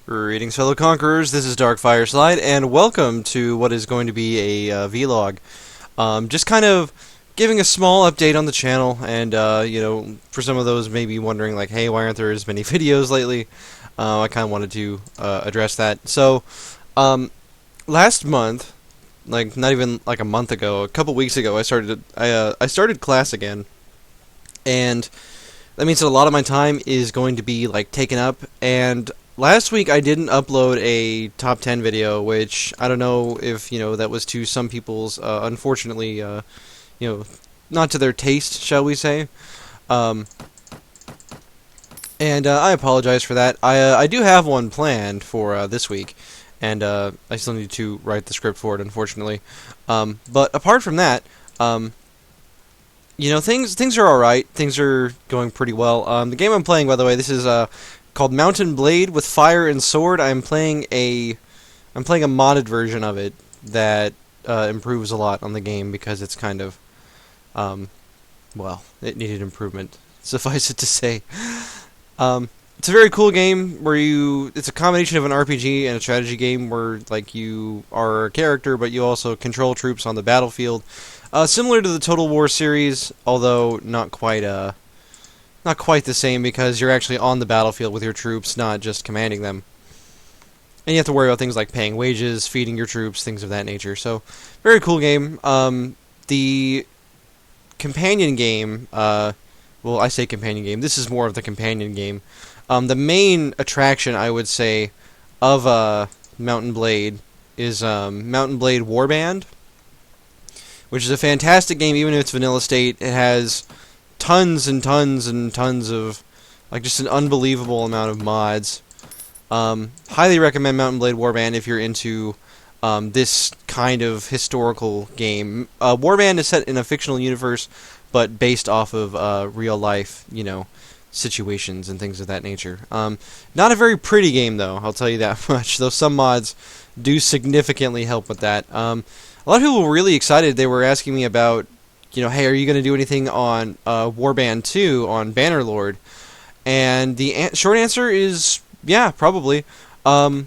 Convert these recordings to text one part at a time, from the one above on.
Greetings, fellow conquerors. This is darkfireslide, and welcome to what is going to be a vlog. Just kind of giving a small update on the channel, and for some of those maybe wondering, like, hey, why aren't there as many videos lately? I kind of wanted to address that. So, last month, like not even like a month ago, a couple weeks ago, I started class again, and that means that a lot of my time is going to be like taken up. And last week I didn't upload a top 10 video, which I don't know if that was to some people's unfortunately not to their taste, shall we say. Um, and I apologize for that. I do have one planned for this week, and I still need to write the script for it, unfortunately. But apart from that, things are all right. Things are going pretty well. The game I'm playing, by the way, this is called Mountain Blade with Fire and Sword. I'm playing a modded version of it that improves a lot on the game because it's kind of it needed improvement. Suffice it to say. It's a very cool game where it's a combination of an RPG and a strategy game where like you are a character but you also control troops on the battlefield. Similar to the Total War series, although not quite the same because you're actually on the battlefield with your troops, not just commanding them. And you have to worry about things like paying wages, feeding your troops, things of that nature. So, very cool game. The companion game, well, I say companion game. This is more of the companion game. The main attraction, I would say, of Mountain Blade is Mountain Blade Warband, which is a fantastic game, even if it's vanilla state. It has tons and tons and tons of, like, just an unbelievable amount of mods. Highly recommend Mountain Blade Warband if you're into this kind of historical game. Warband is set in a fictional universe, but based off of real life, situations and things of that nature. Not a very pretty game, though, I'll tell you that much, though some mods do significantly help with that. A lot of people were really excited. They were asking me about, hey, are you going to do anything on Warband 2 on Bannerlord? And the short answer is, yeah, probably. Though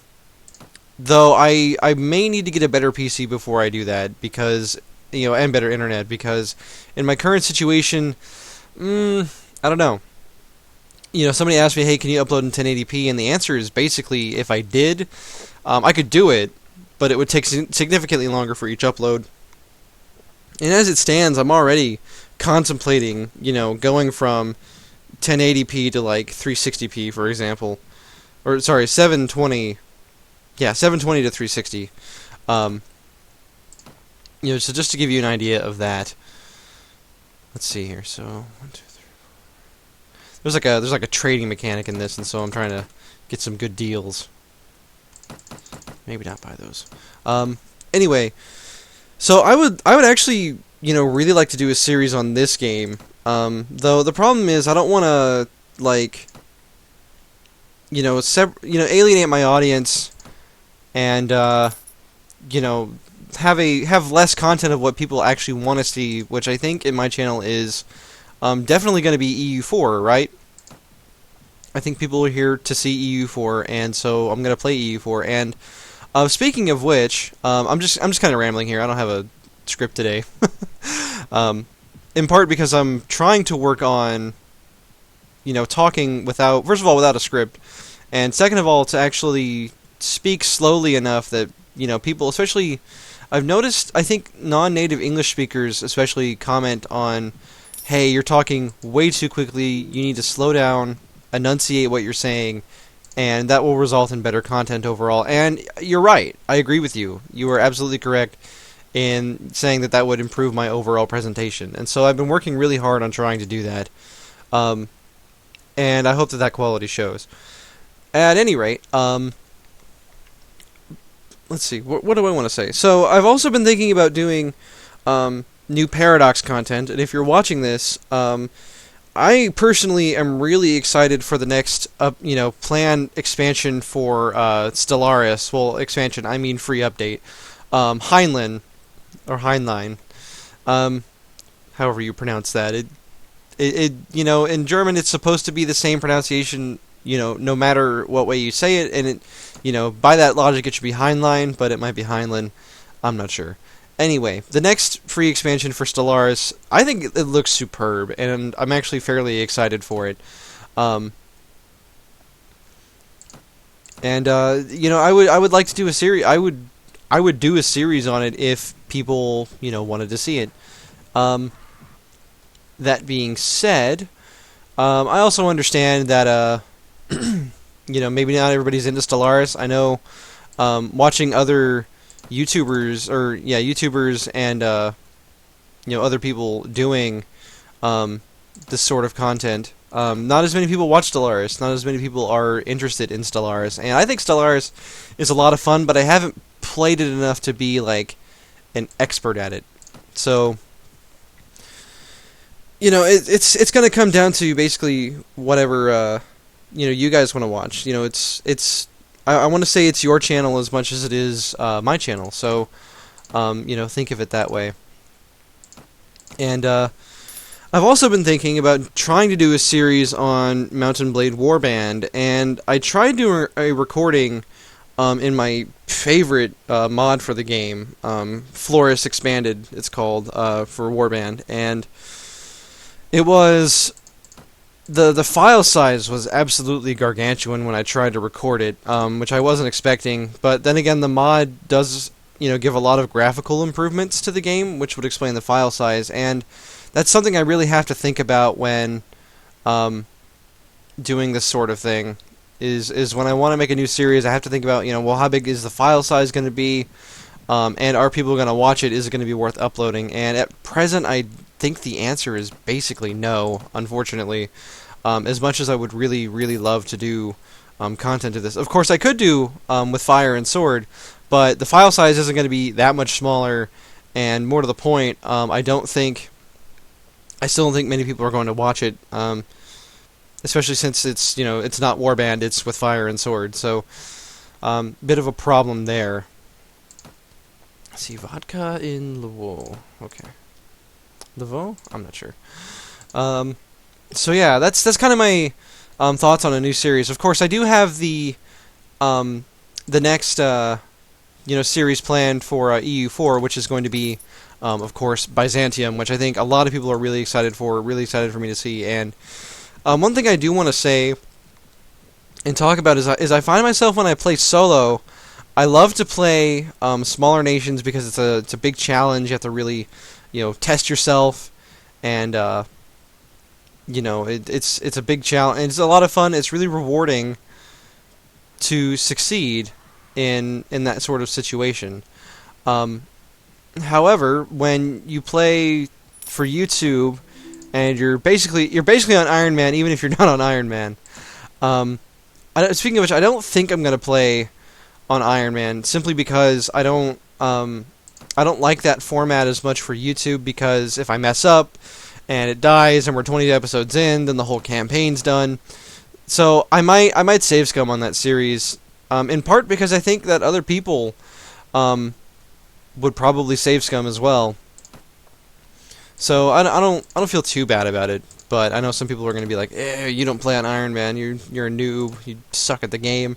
I may need to get a better PC before I do that, because, and better internet, because in my current situation, I don't know. Somebody asked me, hey, can you upload in 1080p? And the answer is basically, if I did, I could do it, but it would take significantly longer for each upload. And as it stands, I'm already contemplating, going from 1080p to like 360p, for example. Or, sorry, 720. Yeah, 720 to 360. So just to give you an idea of that. Let's see here. So, 1, 2, 3, 4. There's like a trading mechanic in this, and so I'm trying to get some good deals. Maybe not buy those. Anyway, so I would actually, really like to do a series on this game. Though the problem is I don't want to like, alienate my audience and have less content of what people actually want to see, which I think in my channel is definitely going to be EU4, right? I think people are here to see EU4, and so I'm going to play EU4. And speaking of which, I'm just kind of rambling here. I don't have a script today. In part because I'm trying to work on, talking without, first of all, without a script, and second of all, to actually speak slowly enough that, people, especially, I've noticed, I think non-native English speakers especially comment on, hey, you're talking way too quickly, you need to slow down, enunciate what you're saying, and that will result in better content overall. And you're right, I agree with you. You are absolutely correct in saying that that would improve my overall presentation. And so I've been working really hard on trying to do that. And I hope that quality shows. At any rate, let's see, what do I want to say? So I've also been thinking about doing new Paradox content, and if you're watching this, I personally am really excited for the next, planned expansion for Stellaris. Well, expansion, I mean free update. Heinlein, or Heinlein, however you pronounce that. In German it's supposed to be the same pronunciation no matter what way you say it, and by that logic, it should be Heinlein, but it might be Heinlein. I'm not sure. Anyway, the next free expansion for Stellaris, I think it looks superb, and I'm actually fairly excited for it. I would like to do a series. I would do a series on it if people wanted to see it. That being said, I also understand that maybe not everybody's into Stellaris. I know watching other YouTubers and other people doing this sort of content. Not as many people watch Stellaris. Not as many people are interested in Stellaris, and I think Stellaris is a lot of fun, but I haven't played it enough to be like an expert at it. So it's going to come down to basically whatever you guys want to watch. I want to say it's your channel as much as it is my channel. So think of it that way. And I've also been thinking about trying to do a series on Mountain Blade Warband, and I tried doing a recording in my favorite mod for the game, Floris Expanded, it's called, for Warband, and it was the file size was absolutely gargantuan when I tried to record it, which I wasn't expecting. But then again, the mod does give a lot of graphical improvements to the game, which would explain the file size, and that's something I really have to think about when doing this sort of thing. Is when I want to make a new series, I have to think about well, how big is the file size going to be, and are people going to watch it? Is it going to be worth uploading? And at present, I think the answer is basically no, unfortunately. As much as I would really, really love to do content of this. Of course, I could do with Fire and Sword, but the file size isn't going to be that much smaller, and more to the point, I still don't think many people are going to watch it, especially since it's it's not Warband, it's with Fire and Sword, so bit of a problem there. Let's see, vodka in Levaux. Okay. Levaux? I'm not sure. So yeah, that's kind of my thoughts on a new series. Of course, I do have the next series planned for EU4, which is going to be of course Byzantium, which I think a lot of people are really excited for me to see. And one thing I do want to say and talk about is I find myself when I play solo, I love to play smaller nations because it's a big challenge. You have to really test yourself, and it's a big challenge. It's a lot of fun. It's really rewarding to succeed in that sort of situation. However, when you play for YouTube and you're basically on Iron Man, even if you're not on Iron Man. Speaking of which, I don't think I'm gonna play on Iron Man simply because I don't like that format as much for YouTube, because if I mess up and it dies and we're 20 episodes in, then the whole campaign's done. So I might save scum on that series, in part because I think that other people would probably save scum as well. So I don't feel too bad about it, but I know some people are going to be like, you don't play on Iron Man, you're a noob, you suck at the game.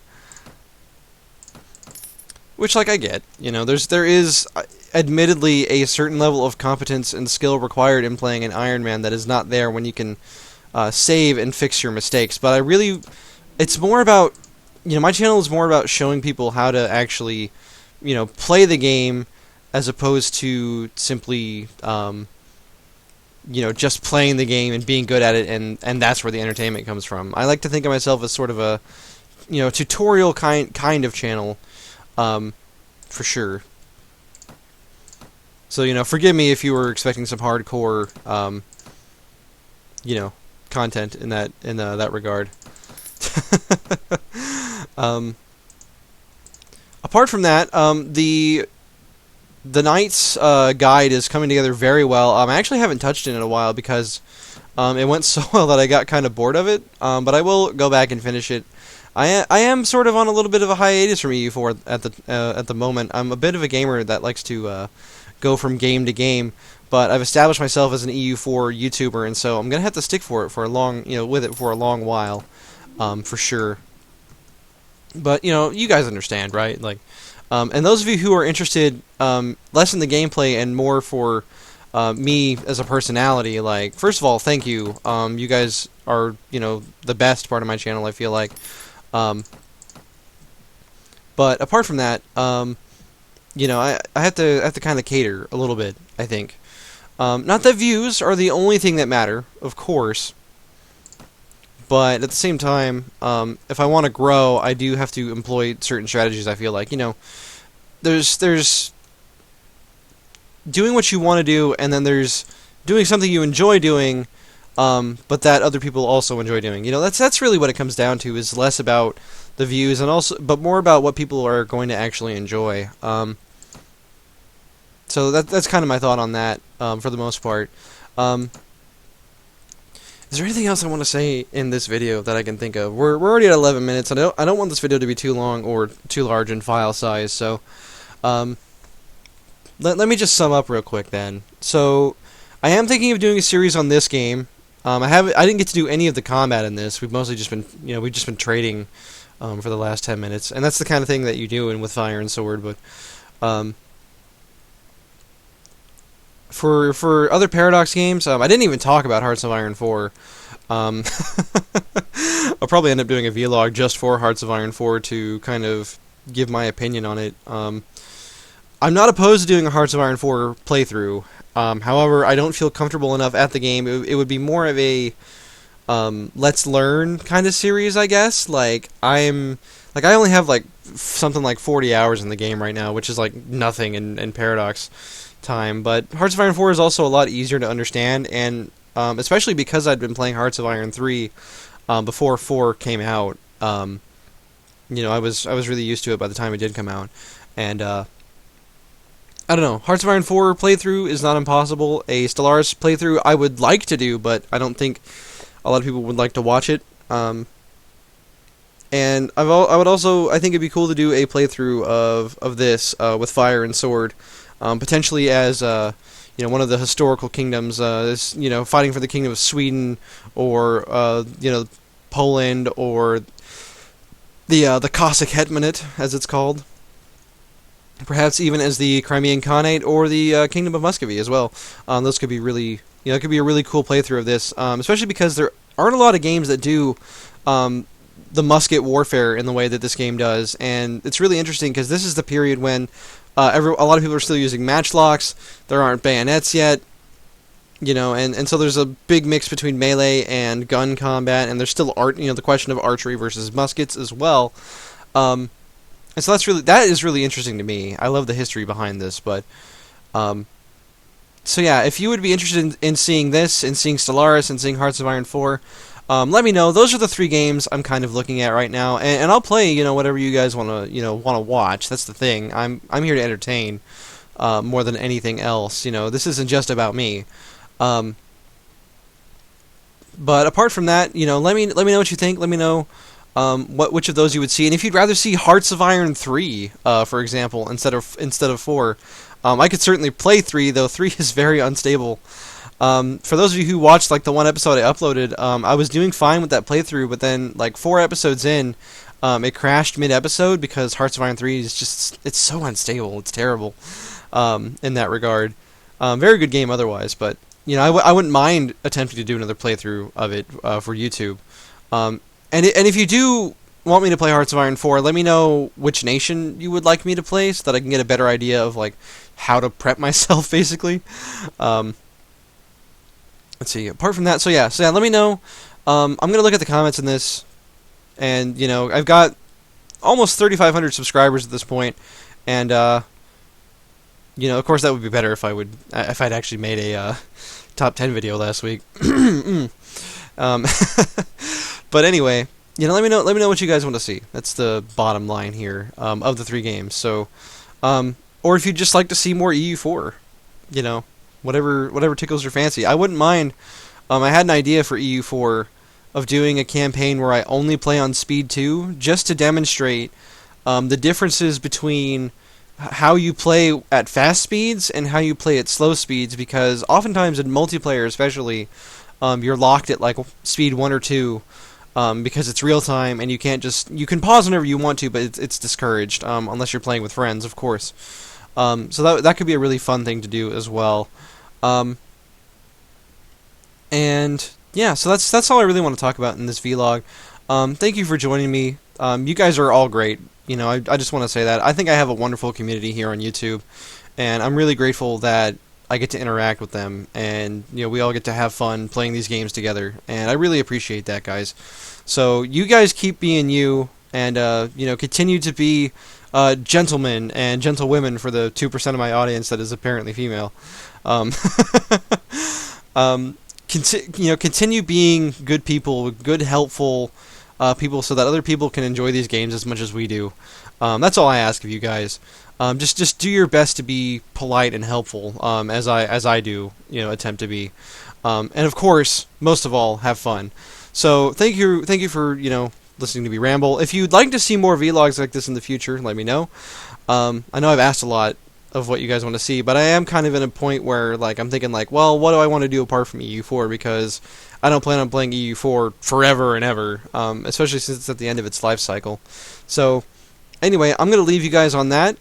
Which, like, I get. There is admittedly a certain level of competence and skill required in playing an Iron Man that is not there when you can save and fix your mistakes. But it's more about, my channel is more about showing people how to actually, play the game as opposed to simply, just playing the game and being good at it, and that's where the entertainment comes from. I like to think of myself as sort of a, tutorial kind of channel. For sure. So, forgive me if you were expecting some hardcore, content in that regard. Apart from that, the Knight's guide is coming together very well. I actually haven't touched it in a while because it went so well that I got kind of bored of it, but I will go back and finish it. I am sort of on a little bit of a hiatus from EU4 at the moment. I'm a bit of a gamer that likes to go from game to game, but I've established myself as an EU4 YouTuber, and so I'm gonna have to stick with it for a long while. for sure. But you guys understand, right? Like, and those of you who are interested less in the gameplay and more for me as a personality, like, first of all, thank you. You guys are the best part of my channel, I feel like. But apart from that, I have to kind of cater a little bit, I think. Not that views are the only thing that matter, of course. But at the same time, if I want to grow, I do have to employ certain strategies. I feel like there's doing what you want to do, and then there's doing something you enjoy doing, but that other people also enjoy doing. That's really what it comes down to. Is less about the views but more about what people are going to actually enjoy. So that's kind of my thought on that for the most part. Is there anything else I want to say in this video that I can think of? We're already at 11 minutes, and I don't want this video to be too long or too large in file size. So let me just sum up real quick then. So I am thinking of doing a series on this game. I didn't get to do any of the combat in this. We've mostly just been we've just been trading for the last 10 minutes, and that's the kind of thing that you do with Fire and Sword. But for other Paradox games, I didn't even talk about Hearts of Iron 4. I'll probably end up doing a vlog just for Hearts of Iron 4 to kind of give my opinion on it. I'm not opposed to doing a Hearts of Iron 4 playthrough. However, I don't feel comfortable enough at the game. It would be more of a let's learn kind of series, I guess. I only have something like 40 hours in the game right now, which is like nothing in Paradox time. But Hearts of Iron 4 is also a lot easier to understand, and especially because I'd been playing Hearts of Iron 3 before 4 came out. I was really used to it by the time it did come out, and I don't know. Hearts of Iron 4 playthrough is not impossible. A Stellaris playthrough I would like to do, but I don't think a lot of people would like to watch it. And I think it'd be cool to do a playthrough of this with Fire and Sword, potentially as one of the historical kingdoms, fighting for the kingdom of Sweden, or Poland, or the Cossack Hetmanate, as it's called. Perhaps even as the Crimean Khanate or the Kingdom of Muscovy as well. Those could be really, it could be a really cool playthrough of this, especially because there aren't a lot of games that do the musket warfare in the way that this game does, and it's really interesting because this is the period when a lot of people are still using matchlocks. There aren't bayonets yet, and so there's a big mix between melee and gun combat, and there's still the question of archery versus muskets as well. And so that is really interesting to me. I love the history behind this, but so yeah, if you would be interested in seeing this, and seeing Stellaris, and seeing Hearts of Iron 4, let me know. Those are the 3 games I'm kind of looking at right now, and I'll play whatever you guys want to watch. That's the thing. I'm here to entertain more than anything else. This isn't just about me. But apart from that, let me know what you think. Let me know which of those you would see, and if you'd rather see Hearts of Iron 3, for example, instead of 4. I could certainly play 3, though 3 is very unstable. For those of you who watched the one episode I uploaded, I was doing fine with that playthrough, but then 4 episodes in, it crashed mid-episode because Hearts of Iron 3 is it's so unstable. It's terrible in that regard. Very good game otherwise, but I wouldn't mind attempting to do another playthrough of it for YouTube. And if you do want me to play Hearts of Iron 4, let me know which nation you would like me to play, so that I can get a better idea of how to prep myself, basically. Let's see. Apart from that, so yeah, let me know. I'm gonna look at the comments in this, and I've got almost 3,500 subscribers at this point, and of course that would be better if I'd actually made a top 10 video last week. But anyway, let me know what you guys want to see. That's the bottom line here of the 3 games. So, or if you'd just like to see more EU4, whatever tickles your fancy. I wouldn't mind. I had an idea for EU4 of doing a campaign where I only play on speed 2, just to demonstrate the differences between how you play at fast speeds and how you play at slow speeds, because oftentimes in multiplayer especially, you're locked at speed 1 or 2, because it's real time and you can't just you can pause whenever you want to, but it's discouraged unless you're playing with friends, of course. So that could be a really fun thing to do as well. Um, and yeah, so that's all I really want to talk about in this vlog. Thank you for joining me. You guys are all great. I just want to say that. I think I have a wonderful community here on YouTube, and I'm really grateful that I get to interact with them, and we all get to have fun playing these games together, and I really appreciate that, guys. So you guys keep being you, and continue to be gentlemen and gentlewomen for the 2% of my audience that is apparently female. Um, continue being good people, good, helpful people, so that other people can enjoy these games as much as we do. That's all I ask of you guys. Just do your best to be polite and helpful, as I do, attempt to be. And of course, most of all, have fun. So thank you for listening to me ramble. If you'd like to see more vlogs like this in the future, let me know. I know I've asked a lot of what you guys want to see, but I am kind of in a point where I'm thinking well, what do I want to do apart from EU4, because I don't plan on playing EU4 forever and ever, especially since it's at the end of its life cycle. So anyway, I'm going to leave you guys on that.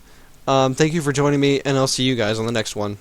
Thank you for joining me, and I'll see you guys on the next one.